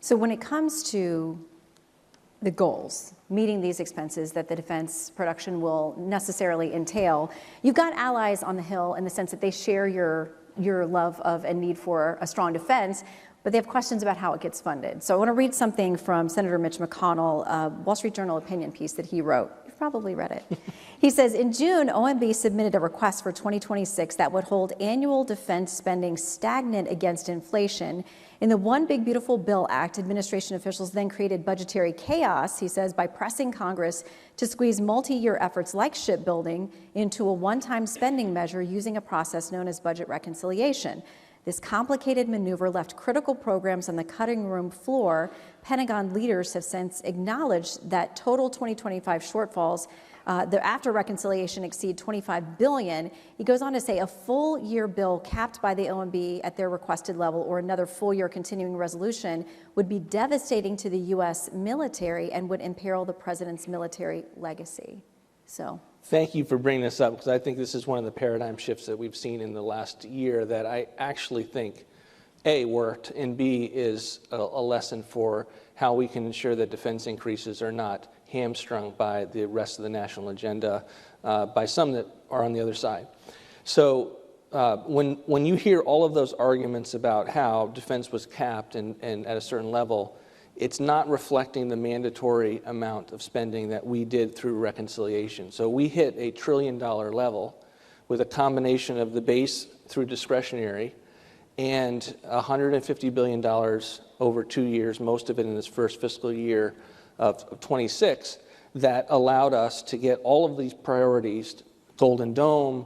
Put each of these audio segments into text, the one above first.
So when it comes to the goals, meeting these expenses that the defense production will necessarily entail, you've got allies on the Hill in the sense that they share your love of and need for a strong defense, but they have questions about how it gets funded. So I want to read something from Senator Mitch McConnell, a Wall Street Journal opinion piece that he wrote. You've probably read it. He says, in June, OMB submitted a request for 2026 that would hold annual defense spending stagnant against inflation. In the One Big Beautiful Bill Act, administration officials then created budgetary chaos, he says, by pressing Congress to squeeze multi-year efforts like shipbuilding into a one-time spending measure using a process known as budget reconciliation. This complicated maneuver left critical programs on the cutting room floor. Pentagon leaders have since acknowledged that total 2025 shortfalls after reconciliation exceed $25 billion. He goes on to say a full year bill capped by the OMB at their requested level or another full year continuing resolution would be devastating to the U.S. military and would imperil the president's military legacy. So. Thank you for bringing this up, because I think this is one of the paradigm shifts that we've seen in the last year that I actually think, A, worked, and B, is a lesson for how we can ensure that defense increases are not hamstrung by the rest of the national agenda, by some that are on the other side. So when you hear all of those arguments about how defense was capped and at a certain level, it's not reflecting the mandatory amount of spending that we did through reconciliation. So we hit a $1 trillion level with a combination of the base through discretionary and $150 billion over 2 years, most of it in this first fiscal year of 26, that allowed us to get all of these priorities, Golden Dome,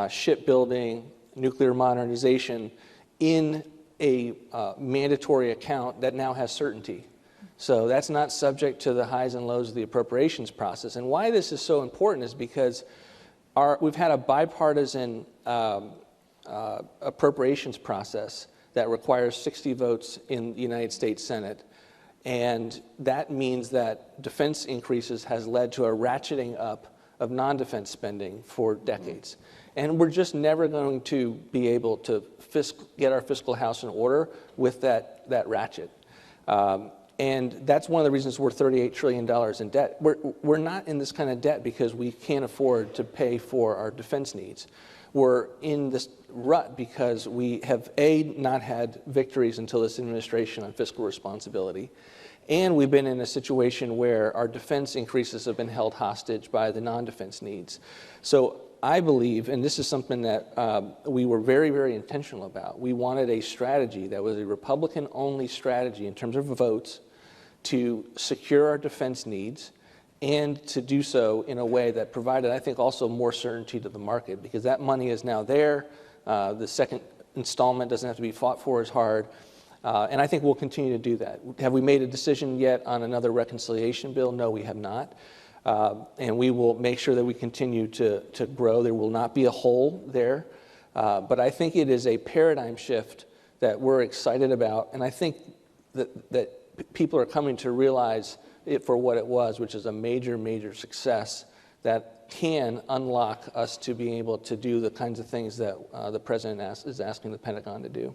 shipbuilding, nuclear modernization, in a mandatory account that now has certainty. So that's not subject to the highs and lows of the appropriations process. And why this is so important is because we've had a bipartisan appropriations process that requires 60 votes in the United States Senate. And that means that defense increases has led to a ratcheting up of non-defense spending for decades. And we're just never going to be able to get our fiscal house in order with that ratchet. And that's one of the reasons we're $38 trillion in debt. We're not in this kind of debt because we can't afford to pay for our defense needs. We're in this rut because we have, A, not had victories until this administration on fiscal responsibility, and we've been in a situation where our defense increases have been held hostage by the non-defense needs. So I believe, and this is something that we were very, very intentional about, we wanted a strategy that was a Republican-only strategy in terms of votes to secure our defense needs and to do so in a way that provided, I think, also more certainty to the market, because that money is now there. The second installment doesn't have to be fought for as hard. And I think we'll continue to do that. Have we made a decision yet on another reconciliation bill? No, we have not. And we will make sure that we continue to grow. There will not be a hole there. But I think it is a paradigm shift that we're excited about. And I think that people are coming to realize it for what it was, which is a major, major success that can unlock us to being able to do the kinds of things that the president is asking the Pentagon to do.